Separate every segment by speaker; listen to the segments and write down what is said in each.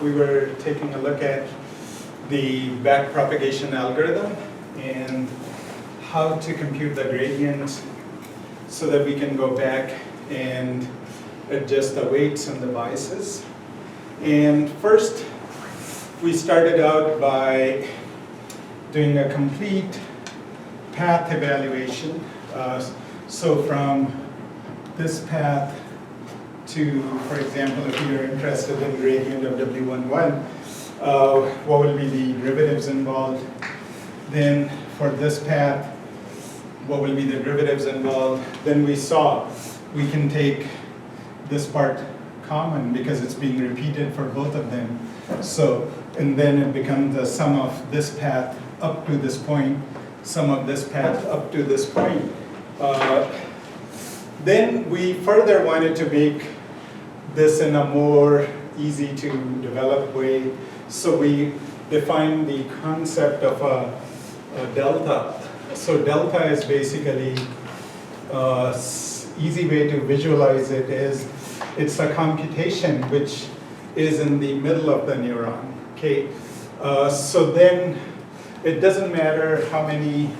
Speaker 1: we were taking a look at the backpropagation algorithm and how to compute the gradient so that we can go back and adjust the weights and the biases. And first, we started out by doing a complete path evaluation. So from this path to, for example, if you're interested in gradient of W11, what will be the derivatives involved? Then for this path, what will be the derivatives involved? Then we saw we can take this part common because it's being repeated for both of them. So, and then it becomes the sum of this path up to this point, sum of this path up to this point. Then we further wanted to make this in a more easy to develop way. So we defined the concept of a delta. So delta is basically, easy way to visualize it is, it's a computation which is in the middle of the neuron. Okay, so then it doesn't matter how many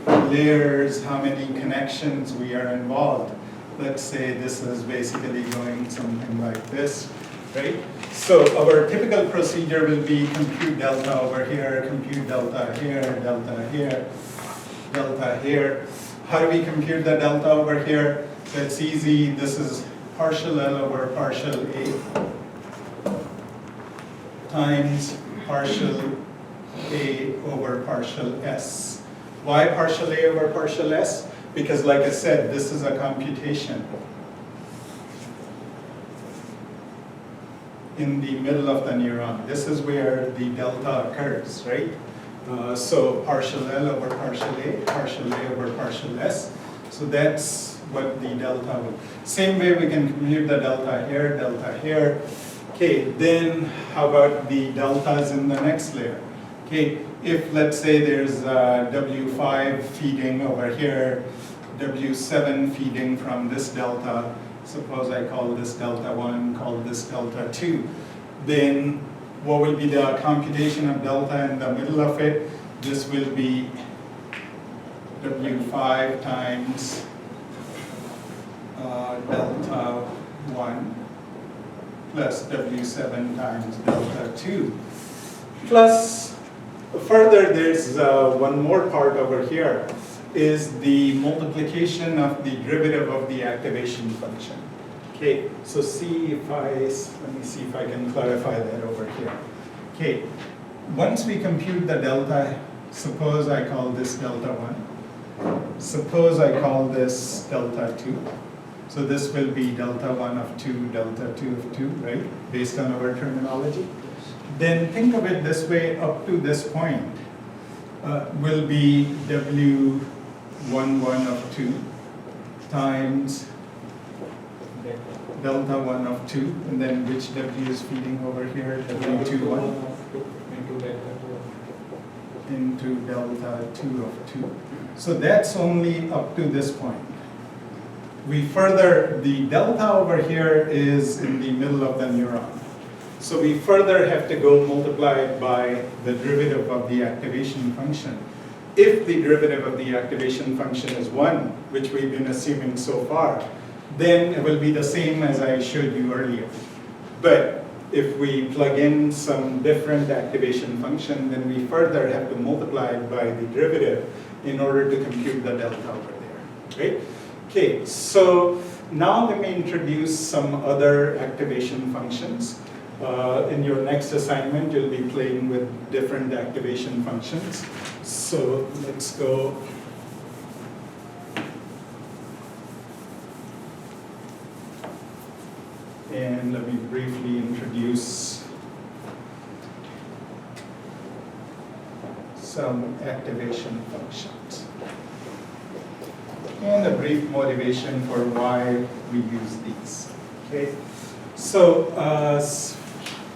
Speaker 1: layers, how many connections we are involved. Let's say this is basically going something like this, right? So our typical procedure will be compute delta over here, compute delta here, delta here, delta here. How do we compute the delta over here? That's easy. This is partial L over partial A times partial A over partial S. Why partial A over partial S? Because like I said, this is a computation in the middle of the neuron. This is where the delta occurs, right? So partial L over partial A over partial S. So that's what the delta will. Same way we can compute the delta here, delta here. Okay, then how about the deltas in the next layer? Okay, if let's say there's W5 feeding over here, W7 feeding from this delta, suppose I call this delta 1, call this delta 2, then what will be the computation of delta in the middle of it? This will be W5 times delta 1 plus W7 times delta 2 plus further there's one more part over here is the multiplication of the derivative of the activation function. Okay, so let me see if I can clarify that over here. Okay, once we compute the delta, suppose I call this delta 1, suppose I call this delta 2. So this will be delta 1 of 2, delta 2 of 2, right? Based on our terminology. Then think of it this way, up to this point will be W11 of 2 times delta 1 of 2, and then which W is feeding over here? W21 into delta 2 of 2. So that's only up to this point. We further, the delta over here is in the middle of the neuron. So we further have to go multiply it by the derivative of the activation function. If the derivative of the activation function is 1, which we've been assuming so far, then it will be the same as I showed you earlier. But if we plug in some different activation function, then we further have to multiply it by the derivative in order to compute the delta over there, right? Okay, so now let me introduce some other activation functions. In your next assignment, you'll be playing with different activation functions. So let's go. And let me briefly introduce some activation functions. And a brief motivation for why we use these. Okay, so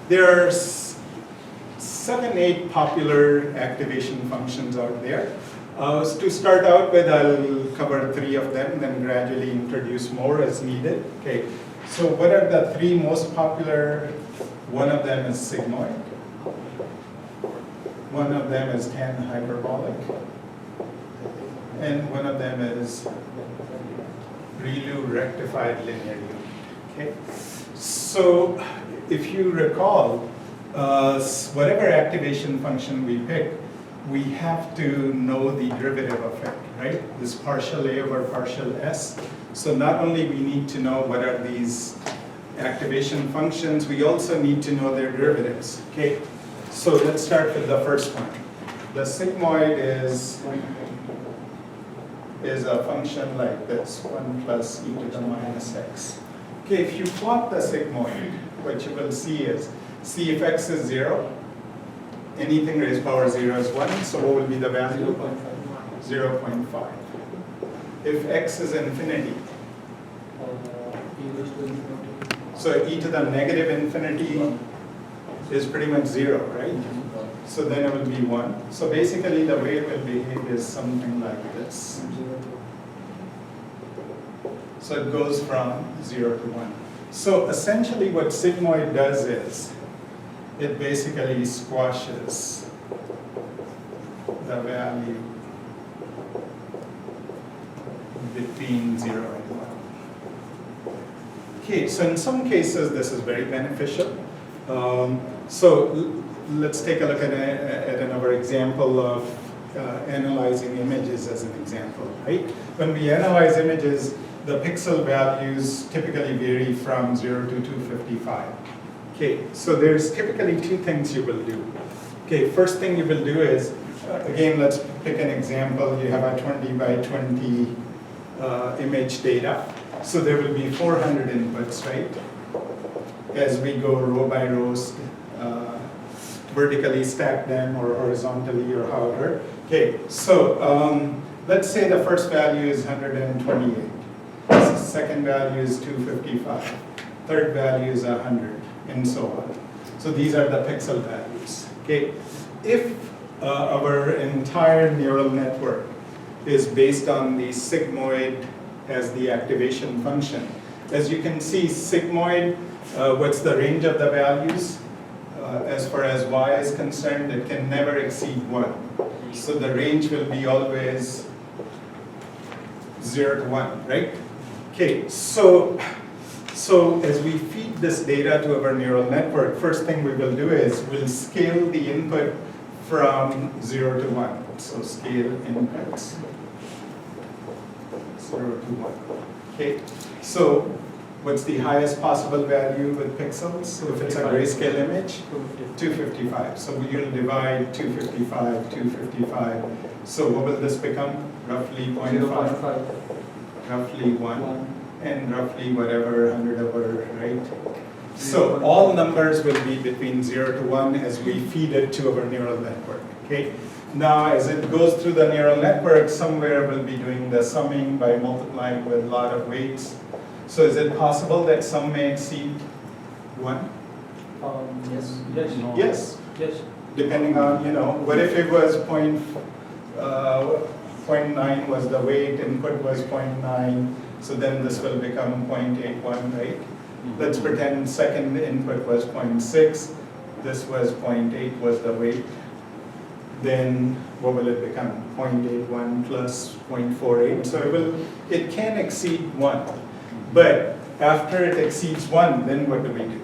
Speaker 1: there are 7, 8 popular activation functions out there. To start out with, I'll cover 3 of them, then gradually introduce more as needed. Okay, so what are the 3 most popular One of them is sigmoid. One of them is tan hyperbolic. And one of them is ReLU rectified linear unit. Okay? So if you recall, whatever activation function we pick, we have to know the derivative of it, right? This partial A over partial S. So not only we need to know what are these activation functions, we also need to know their derivatives. Okay, so let's start with the first one. The sigmoid is a function like this, 1 plus e to the minus x. Okay, if you plot the sigmoid, what you will see is, see if x is 0, anything raised power 0 is 1, so what will be the value? 0.5. If x is infinity, so e to the negative infinity is pretty much 0, right? So then it will be 1. So basically the way it will behave is something like this. So it goes from 0 to 1. So essentially what sigmoid does is, it basically squashes the value between 0 and 1. Okay, so in some cases this is very beneficial. So let's take a look at another example of analyzing images as an example, right? When we analyze images, the pixel values typically vary from 0 to 255. Okay, so there's typically two things you will do. Okay, first thing you will do is, again, let's pick an example. You have a 20 by 20 image data. So there will be 400 inputs, right? As we go row by row, vertically stack them or horizontally or however. Okay, so let's say the first value is 128. Second value is 255. Third value is 100, and so on. So these are the pixel values. Okay, if our entire neural network is based on the sigmoid as the activation function, as you can see, sigmoid, what's the range of the values? As far as y is concerned, it can never exceed 1. So the range will be always 0 to 1, right? Okay, so as we feed this data to our neural network, first thing we will do is we'll scale the input from 0 to 1. So scale inputs 0 to 1. Okay, so what's the highest possible value with pixels? So if it's a grayscale image, 255. So we'll divide 255, 255. So what will this become? Roughly 0.5. Roughly 1, and roughly whatever, 100 over, right? So all numbers will be between 0 to 1 as we feed it to our neural network, okay? Now, as it goes through the neural network, somewhere we'll be doing the summing by multiplying with a lot of weights. So is it possible that some may exceed 1?
Speaker 2: Yes.
Speaker 1: Yes.
Speaker 2: Yes.
Speaker 1: Depending on, what if it was 0.9 was the weight, input was 0.9, so then this will become 0.81, right? Let's pretend second input was 0.6, this was 0.8 was the weight. Then what will it become? 0.81 plus 0.48. So it can exceed 1. But after it exceeds 1, then what do we do?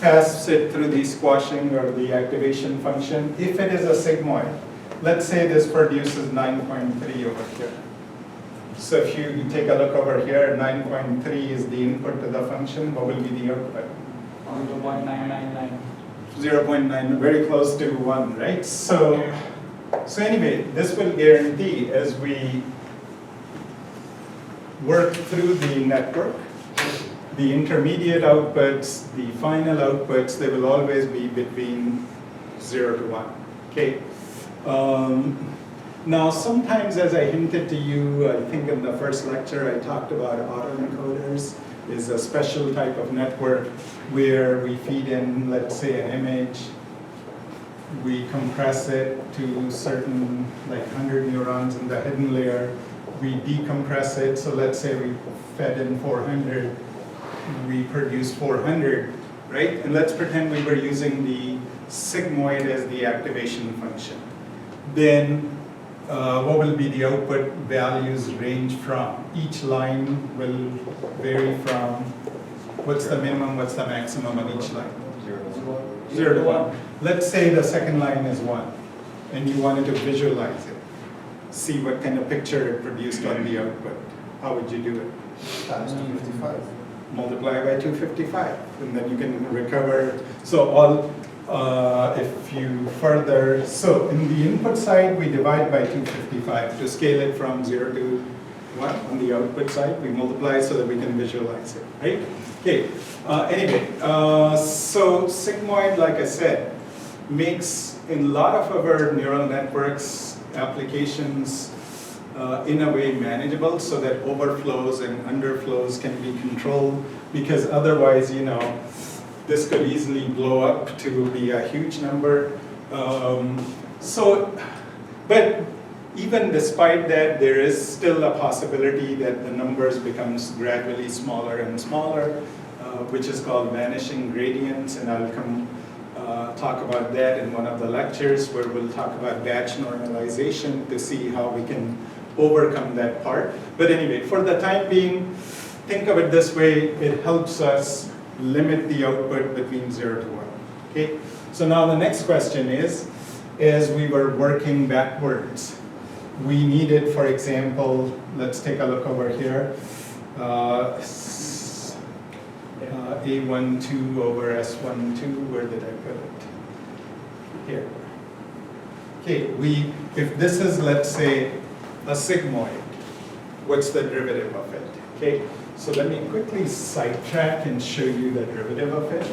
Speaker 1: Pass it through the squashing or the activation function. If it is a sigmoid, let's say this produces 9.3 over here. So if you take a look over here, 9.3 is the input to the function. What will be the output?
Speaker 2: 0.999.
Speaker 1: 0.9, very close to 1, right? So anyway, this will guarantee as we work through the network, the intermediate outputs, the final outputs, they will always be between 0 to 1, okay? Now, sometimes, as I hinted to you, I think in the first lecture, I talked about autoencoders. Is a special type of network where we feed in, let's say, an image, we compress it to certain, like 100 neurons in the hidden layer, we decompress it, so let's say we fed in 400, we produce 400, right? And let's pretend we were using the sigmoid as the activation function. Then what will be the output values range from? Each line will vary from, what's the minimum, what's the maximum on each line? 0 to 1. Let's say the second line is 1, and you wanted to visualize it. See what kind of picture it produced on the output. How would you do it?
Speaker 3: Times 255.
Speaker 1: Multiply by 255, and then you can recover. So all, if you further, so in the input side, we divide by 255 to scale it from 0 to 1. On the output side, we multiply so that we can visualize it, right? Okay, anyway, so sigmoid, like I said, makes in a lot of our neural networks applications in a way manageable so that overflows and underflows can be controlled, because otherwise, you know, this could easily blow up to be a huge number. But even despite that, there is still a possibility that the numbers becomes gradually smaller and smaller, which is called vanishing gradients, and I'll come talk about that in one of the lectures where we'll talk about batch normalization to see how we can overcome that part. But anyway, for the time being, think of it this way, it helps us limit the output between 0 to 1. Okay? So now the next question is, as we were working backwards, we needed, for example, let's take a look over here, A12 over S12, where did I put it? Here. Okay, if this is, let's say, a sigmoid, what's the derivative of it? Okay, so let me quickly sidetrack and show you the derivative of it.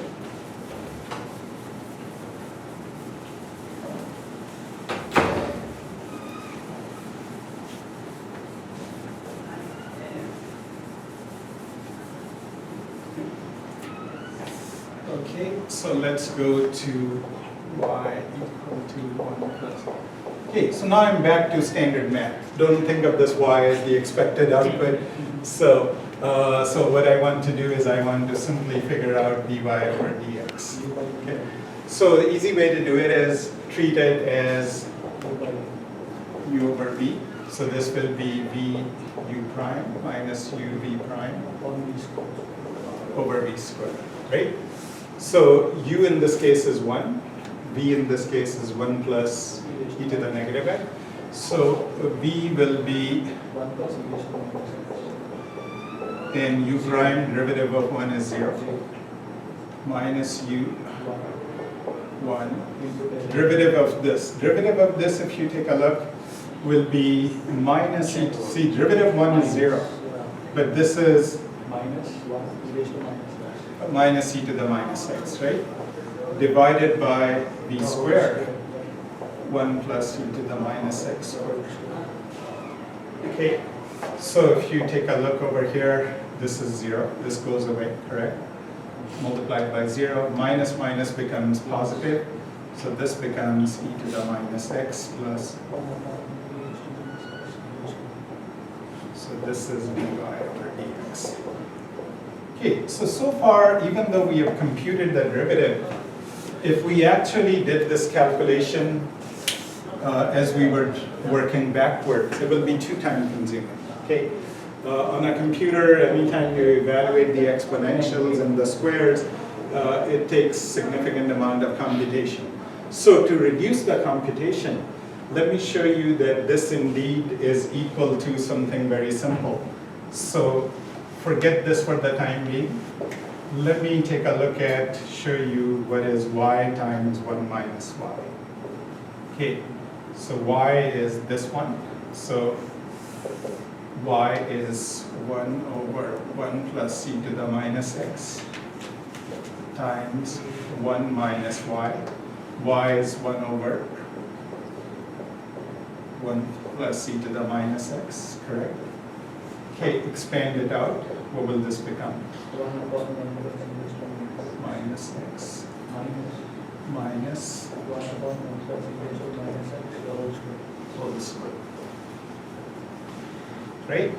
Speaker 1: Okay, so let's go to y equal to 1 plus. Okay, so now I'm back to standard math. Don't think of this y as the expected output. So what I want to do is I want to simply figure out dy over dx. Okay. So the easy way to do it is treat it as u over v. So this will be v u prime minus u v prime over v squared, right? So u in this case is 1, v in this case is 1 plus e to the negative n. So v will be, and u prime derivative of 1 is 0, minus u 1. Derivative of this, if you take a look, will be minus e. See, derivative 1 is 0, but this is minus e to the minus x, right? Divided by v squared, 1 plus e to the minus x squared. Okay, so if you take a look over here, this is 0, this goes away, correct? Multiplied by 0, minus minus becomes positive, so this becomes e to the minus x plus, so this is dy over dx. Okay, so far, even though we have computed the derivative, if we actually did this calculation as we were working backwards, it will be too time consuming. Okay, on a computer, anytime you evaluate the exponentials and the squares, it takes significant amount of computation. So to reduce the computation, let me show you that this indeed is equal to something very simple. So forget this for the time being. Let me take a look at, show you what is y times 1 minus y. Okay, so y is this one. So y is 1 over 1 plus e to the minus x times 1 minus y. Y is 1 over 1 plus e to the minus x, correct? Okay, expand it out. What will this become? Minus x minus whole square. Right?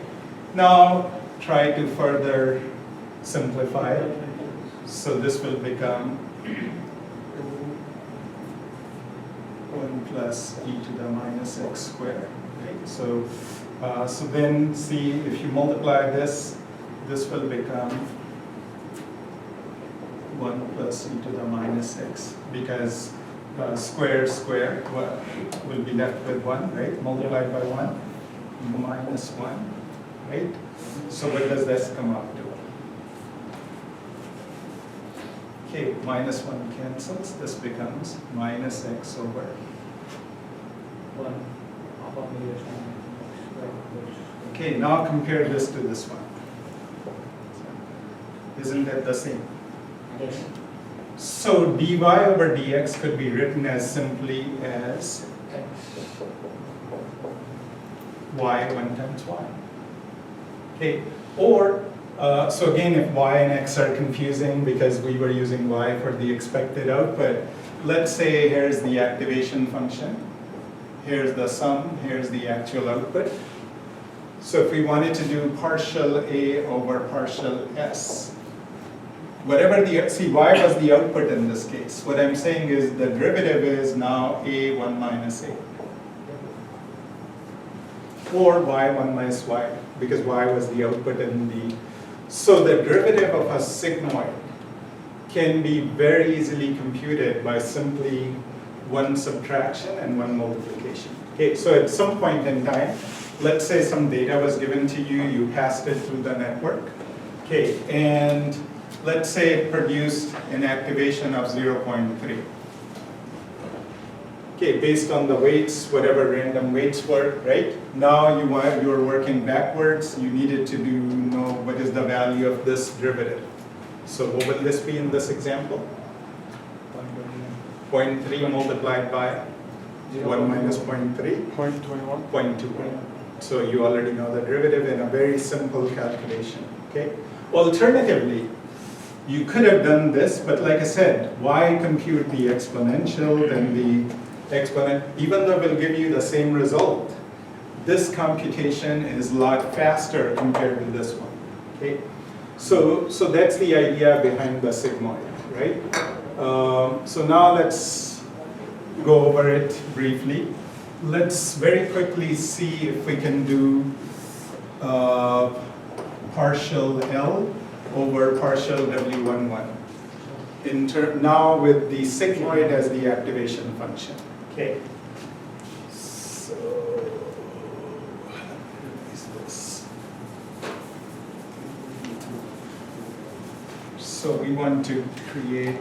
Speaker 1: Now try to further simplify it. So this will become 1 plus e to the minus x squared, right? So, so then see, if you multiply this, this will become 1 plus e to the minus x, because square will be left with 1, right? Multiplied by 1, minus 1, right? So what does this come up to? Okay, minus 1 cancels, this becomes minus x over.
Speaker 2: 1 upon the
Speaker 1: Okay, now compare this to this one. Isn't that the same?
Speaker 2: Yes.
Speaker 1: So dy over dx could be written as simply as
Speaker 2: X.
Speaker 1: y 1 times y. Okay, or so again, if y and x are confusing because we were using y for the expected output, let's say here's the activation function, here's the sum, here's the actual output. So if we wanted to do partial a over partial s, whatever the, see, y was the output in this case. What I'm saying is the derivative is now a 1 minus a. Or y 1 minus y, because y was the output in the, so the derivative of a sigmoid can be very easily computed by simply one subtraction and one multiplication. Okay, so at some point in time, let's say some data was given to you, you passed it through the network. Okay, and let's say it produced an activation of 0.3. Okay, based on the weights, whatever random weights were, right? Now you're working backwards. You needed to know what is the value of this derivative. So what will this be in this example? 0.3 multiplied by 1 minus 0.3?
Speaker 3: 0.21.
Speaker 1: 0.2. So you already know the derivative in a very simple calculation, okay? Alternatively, you could have done this, but like I said, why compute the exponential, then the exponent, even though it will give you the same result, this computation is a lot faster compared to this one, okay? So that's the idea behind the sigmoid, right? So now let's go over it briefly. Let's very quickly see if we can do partial L over partial W11. Now with the sigmoid as the activation function. Okay. So is this? So we want to create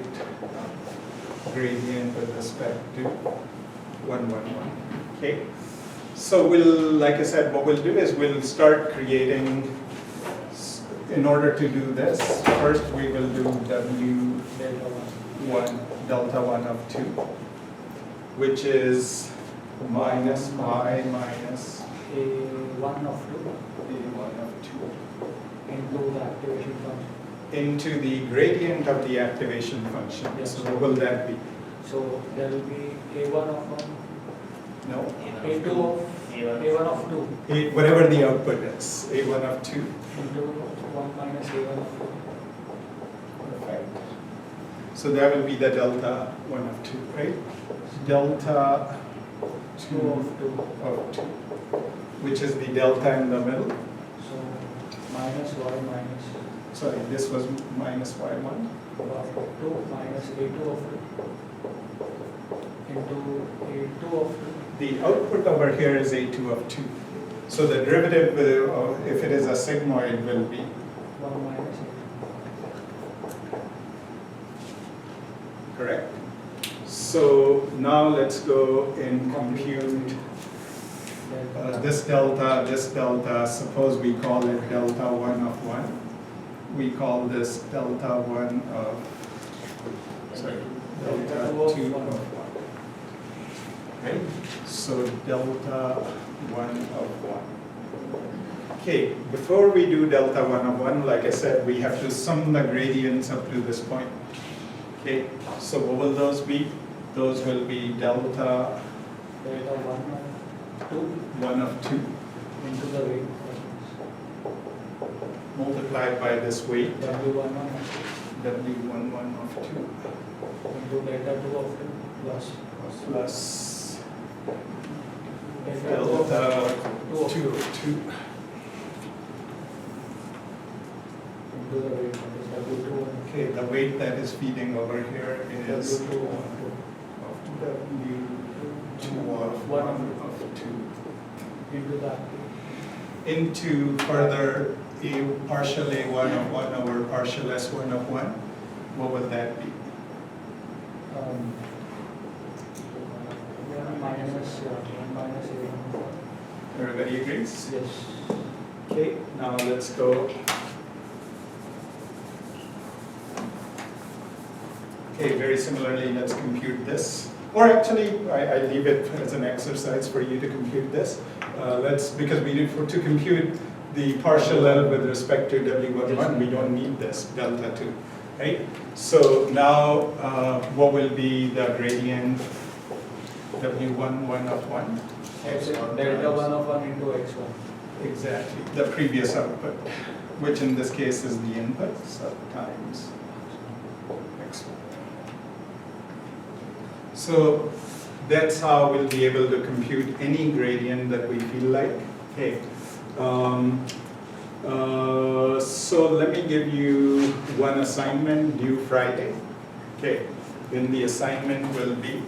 Speaker 1: gradient with respect to 111. Okay. So we'll, like I said, what we'll do is we'll start creating. In order to do this, first we will do W1, delta 1 of 2, which is minus y minus
Speaker 2: A1 of 2
Speaker 1: a1 of 2
Speaker 2: into the activation function.
Speaker 1: into the gradient of the activation function.
Speaker 2: Yes.
Speaker 1: So what will that be?
Speaker 2: So there will be A1 of 1,
Speaker 1: No?
Speaker 2: A2 of A1 of 2
Speaker 1: Whatever the output is, a1 of 2.
Speaker 2: into 1 minus A1 of 2.
Speaker 1: Perfect. So that will be the delta 1 of 2, right? Delta 2
Speaker 2: of 2.
Speaker 1: of 2, which is the delta in the middle.
Speaker 2: So minus y minus
Speaker 1: Sorry, this was minus y1.
Speaker 2: 2 minus A2 of 2 into A2 of 2.
Speaker 1: The output over here is a2 of 2. So the derivative, if it is a sigmoid, will be
Speaker 2: 1 minus A2.
Speaker 1: correct. So now let's go and compute this delta. Suppose we call it delta 1 of 1. We call this delta 1 of, sorry, delta 2 of 1. Right? So delta 1 of 1. Okay, before we do delta 1 of 1, like I said, we have to sum the gradients up to this point. Okay, so what will those be? Those will be delta
Speaker 2: 1 of 2
Speaker 1: 1 of 2
Speaker 2: into the weight.
Speaker 1: multiplied by this weight,
Speaker 2: W11
Speaker 1: W11 of 2,
Speaker 2: into delta 2 of 2 plus
Speaker 1: plus
Speaker 2: delta 2 of
Speaker 1: delta
Speaker 2: 2 of
Speaker 1: 2 of 2.
Speaker 2: into the weight that is W2
Speaker 1: Okay, the weight that is feeding over here is
Speaker 2: W2 of
Speaker 1: W2 of 1 of 2
Speaker 2: 2 into that.
Speaker 1: into further a partial A1 of 1 over partial S1 of 1. What would that be?
Speaker 2: 1 minus A1.
Speaker 1: Everybody agrees?
Speaker 2: Yes.
Speaker 1: Okay, now let's go. Okay, very similarly, let's compute this. Or actually, I leave it as an exercise for you to compute this. Because we need to compute the partial L with respect to W11, we don't need this delta 2, right? So now, what will be the gradient W11 of 1?
Speaker 2: Delta 1 of 1 into x1.
Speaker 1: Exactly, the previous output, which in this case is the input, so times x1. So that's how we'll be able to compute any gradient that we feel like. Okay. So let me give you one assignment due Friday. Okay. Then the assignment will be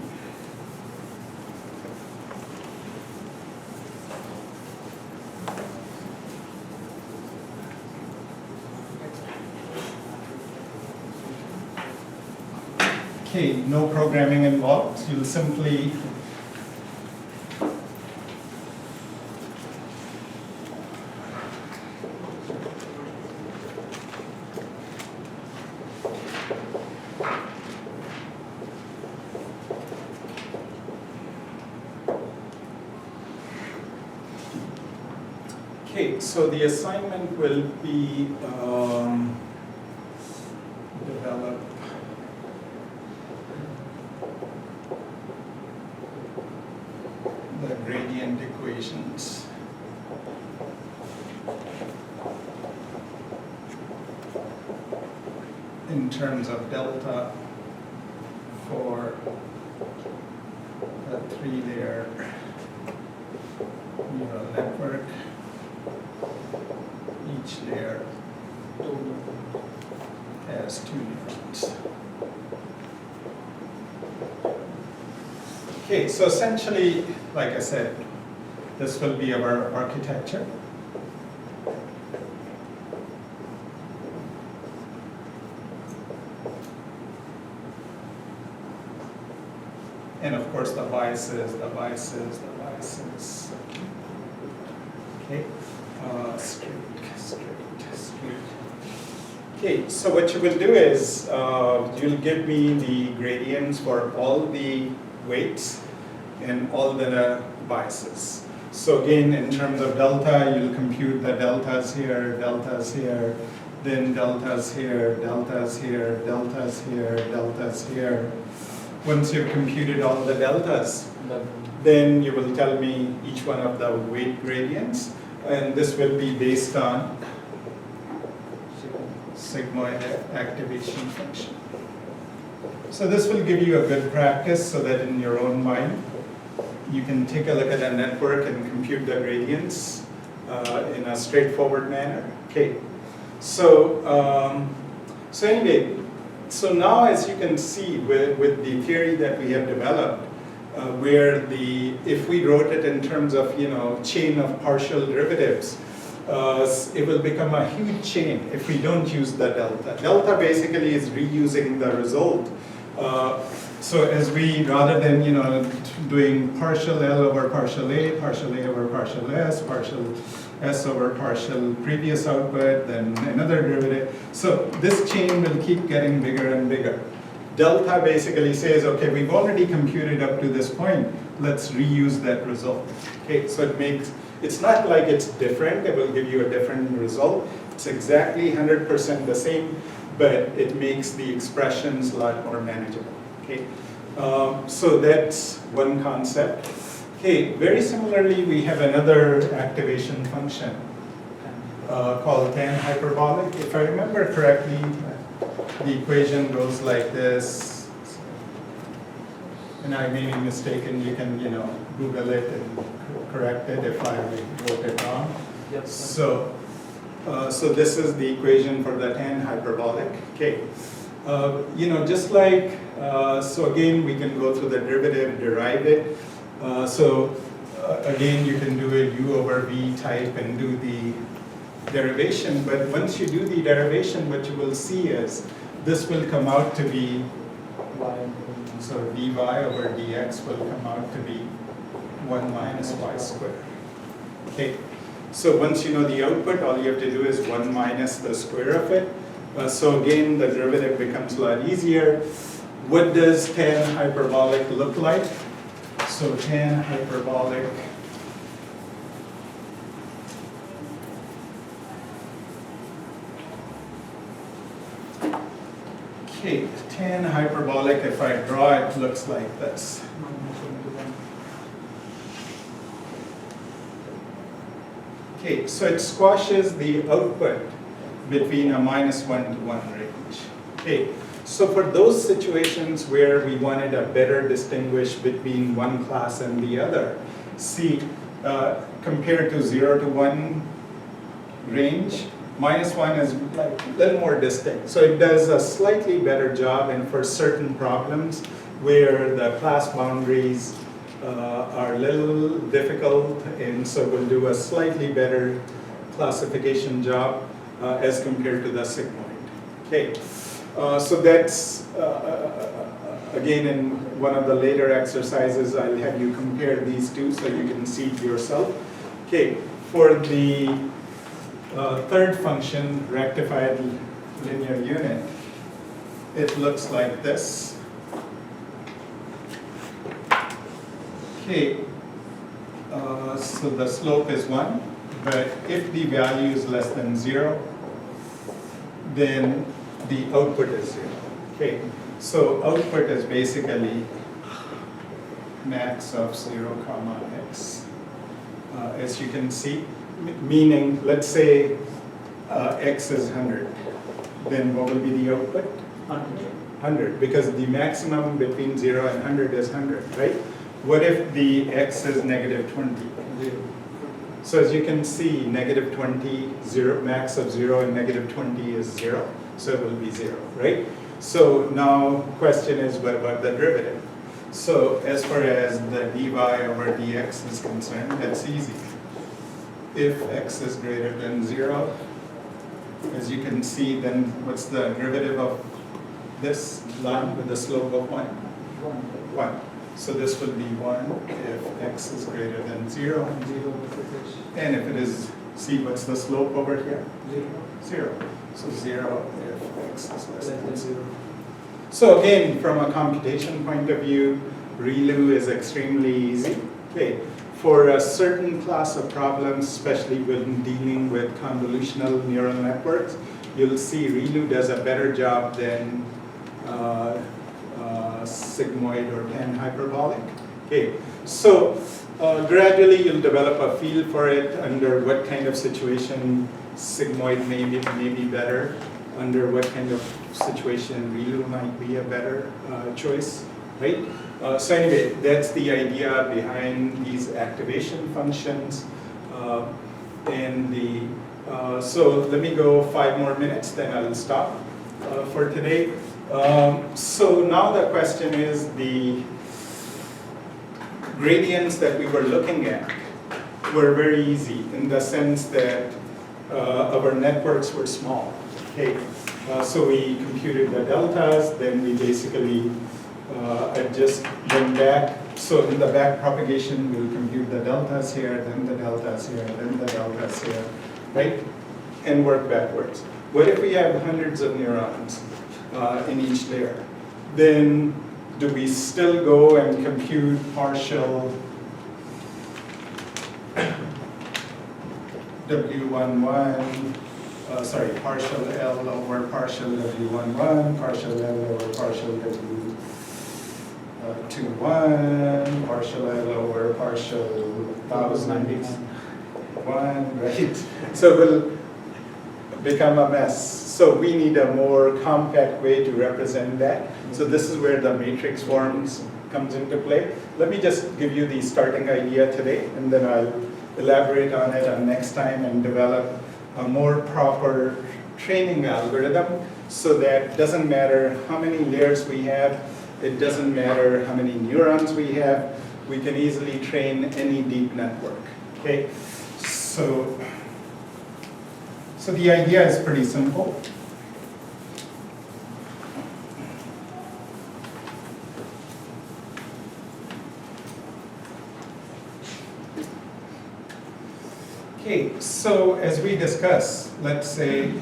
Speaker 1: okay, no programming involved. You'll simply okay, so the assignment will be develop the gradient equations in terms of delta for a 3-layer neural network. Each layer has 2 neurons. Okay, so essentially, like I said, this will be our architecture. And of course the biases. Okay, straight. Okay, so what you will do is you'll give me the gradients for all the weights and all the biases. So again, in terms of delta, you'll compute the deltas here, then deltas here, deltas here, deltas here, deltas here. Once you've computed all the deltas, then you will tell me each one of the weight gradients, and this will be based on sigma activation function. So this will give you a good practice so that in your own mind, you can take a look at a network and compute the gradients in a straightforward manner. Okay, so anyway, so now as you can see with the theory that we have developed, where if we wrote it in terms of chain of partial derivatives, it will become a huge chain if we don't use the delta. Delta basically is reusing the result. So as we, rather than doing partial L over partial A over partial S over partial previous output, then another derivative. So this chain will keep getting bigger and bigger. Delta basically says, okay, we've already computed up to this point, let's reuse that result. Okay, so it's not like it's different, it will give you a different result. It's exactly 100% the same, but it makes the expressions a lot more manageable. Okay, so that's one concept. Okay, very similarly, we have another activation function. called tan hyperbolic. If I remember correctly, the equation goes like this. And I may be mistaken, you can, Google it and correct it if I wrote it wrong.
Speaker 2: Yep.
Speaker 1: So this is the equation for the tan hyperbolic. Okay. Just like, so again, we can go through the derivative, derive it. Again, you can do a u over v type and do the derivation. But once you do the derivation, what you will see is this will come out to be, so dy over dx will come out to be 1 minus y squared. Okay. So once you know the output, all you have to do is 1 minus the square of it. So again, the derivative becomes a lot easier. What does tan hyperbolic look like? So tan hyperbolic, okay, tan hyperbolic, if I draw it, looks like this. Okay, so it squashes the output between a -1 to 1 range. Okay, so for those situations where we wanted to better distinguish between one class and the other, see, compared to 0 to 1 range, -1 is like a little more distinct. So it does a slightly better job, and for certain problems where the class boundaries are a little difficult, and so we'll do a slightly better classification job as compared to the sigmoid. Okay, so that's, again, in one of the later exercises, I'll have you compare these two so you can see it yourself. Okay, for the third function, rectified linear unit, it looks like this. Okay, so the slope is 1, but if the value is less than 0, then the output is 0. Okay, so output is basically max of 0 comma x. As you can see, meaning, let's say x is 100, then what will be the output? 100, because the maximum between 0 and 100 is 100, right? What if the x is -20? 0. So as you can see, -20, 0, max of 0 and -20 is 0, so it will be 0, right? So now question is, what about the derivative? So as far as the dy over dx is concerned, that's easy. If x is greater than 0, as you can see, then what's the derivative of this line with the slope of 1? 1. So this will be 1 if x is greater than 0. And if it is, see what's the slope over here? 0. So 0 if x is less than 0. So again, from a computation point of view, ReLU is extremely easy. Okay. For a certain class of problems, especially when dealing with convolutional neural networks, you'll see ReLU does a better job than sigmoid or tan hyperbolic. Okay, so gradually you'll develop a feel for it under what kind of situation sigmoid may be better, under what kind of situation ReLU might be a better choice, right? So anyway, that's the idea behind these activation functions. So let me go 5 more minutes, then I'll stop for today. So now the question is, the gradients that we were looking at were very easy in the sense that our networks were small. Okay, so we computed the deltas, then we basically just went back. So in the back propagation, we'll compute the deltas here, then the deltas here, then the deltas here, right? And work backwards. What if we have hundreds of neurons in each layer? Then do we still go and compute partial W11, partial L over partial W11, partial L over partial W21, partial L over partial 1091, right? So we'll become a mess. So we need a more compact way to represent that. So this is where the matrix forms comes into play. Let me just give you the starting idea today, and then I'll elaborate on it on next time and develop a more proper training algorithm so that it doesn't matter how many layers we have, it doesn't matter how many neurons we have, we can easily train any deep network. Okay, so the idea is pretty simple. Okay, so as we discuss, let's say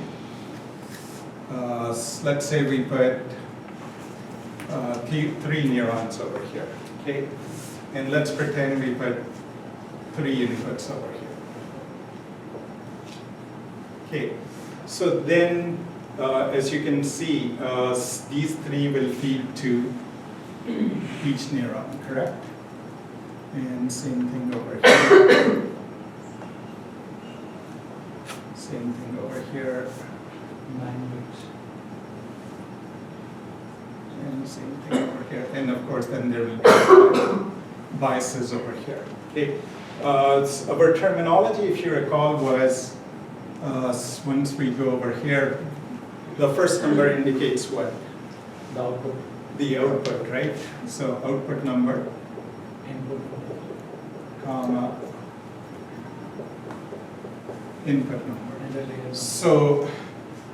Speaker 1: we put three neurons over here, okay? And let's pretend we put 3 inputs over here. Okay, so then as you can see, these 3 will feed to each neuron, correct? And same thing over here. Same thing over here.
Speaker 2: 9 bits.
Speaker 1: And same thing over here. And of course, then there will be biases over here. Okay. Our terminology, if you recall, was once we go over here, the first number indicates what?
Speaker 2: The output.
Speaker 1: The output, right? So output number,
Speaker 2: Input.
Speaker 1: comma, input number.
Speaker 2: And the layer.
Speaker 1: So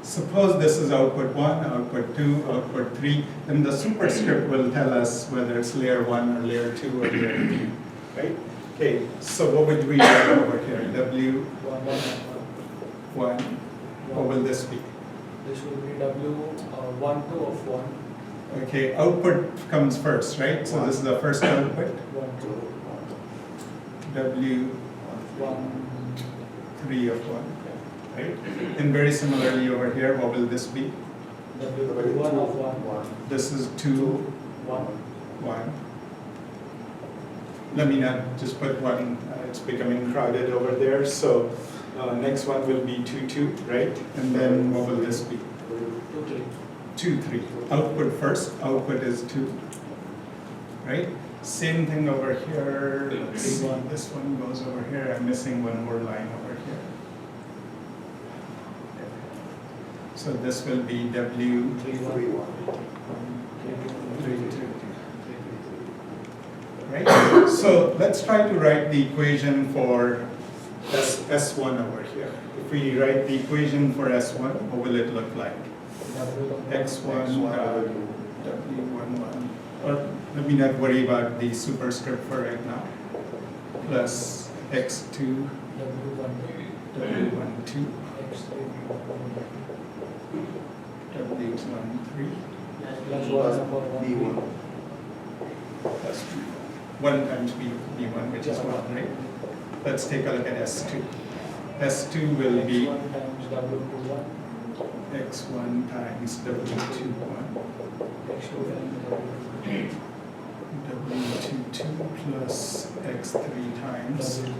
Speaker 1: suppose this is output 1, output 2, output 3, then the superscript will tell us whether it's layer 1 or layer 2 or layer 3, right? Okay, so what would we write over here? W1,
Speaker 2: 1.
Speaker 1: what will this be?
Speaker 2: This will be W 2 of 1.
Speaker 1: Okay, output comes first, right? So this is the first output.
Speaker 2: 1 2.
Speaker 1: W
Speaker 2: 1.
Speaker 1: 3 of 1, right? And very similarly over here, what will this be?
Speaker 2: W 1 of 1.
Speaker 1: This is 2,
Speaker 2: 1.
Speaker 1: 1. Let me not just put 1, it's becoming crowded over there. So next one will be 2, 2, right? And then what will this be?
Speaker 2: 2 3.
Speaker 1: 2, 3. Output first, output is 2, right? Same thing over here. Let's see, this one goes over here. I'm missing one more line over here. So this will be W
Speaker 2: 3 1.
Speaker 1: 3, 2. Right? So let's try to write the equation for S1 over here. If we write the equation for S1, what will it look like? X1, W11, or let me not worry about the superscript for right now, plus X2, W12, W13,
Speaker 3: B1.
Speaker 1: plus B1. 1 times B1, which is 1, right? Let's take a look at S2. S2 will be
Speaker 2: X1 times W21.
Speaker 1: X1 times W21. W22 plus X3 times W23.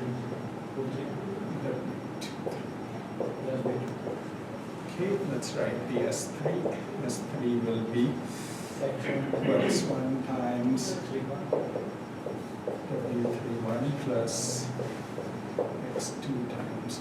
Speaker 1: Okay, let's write the S3. S3 will be X1 times W31 plus X2 times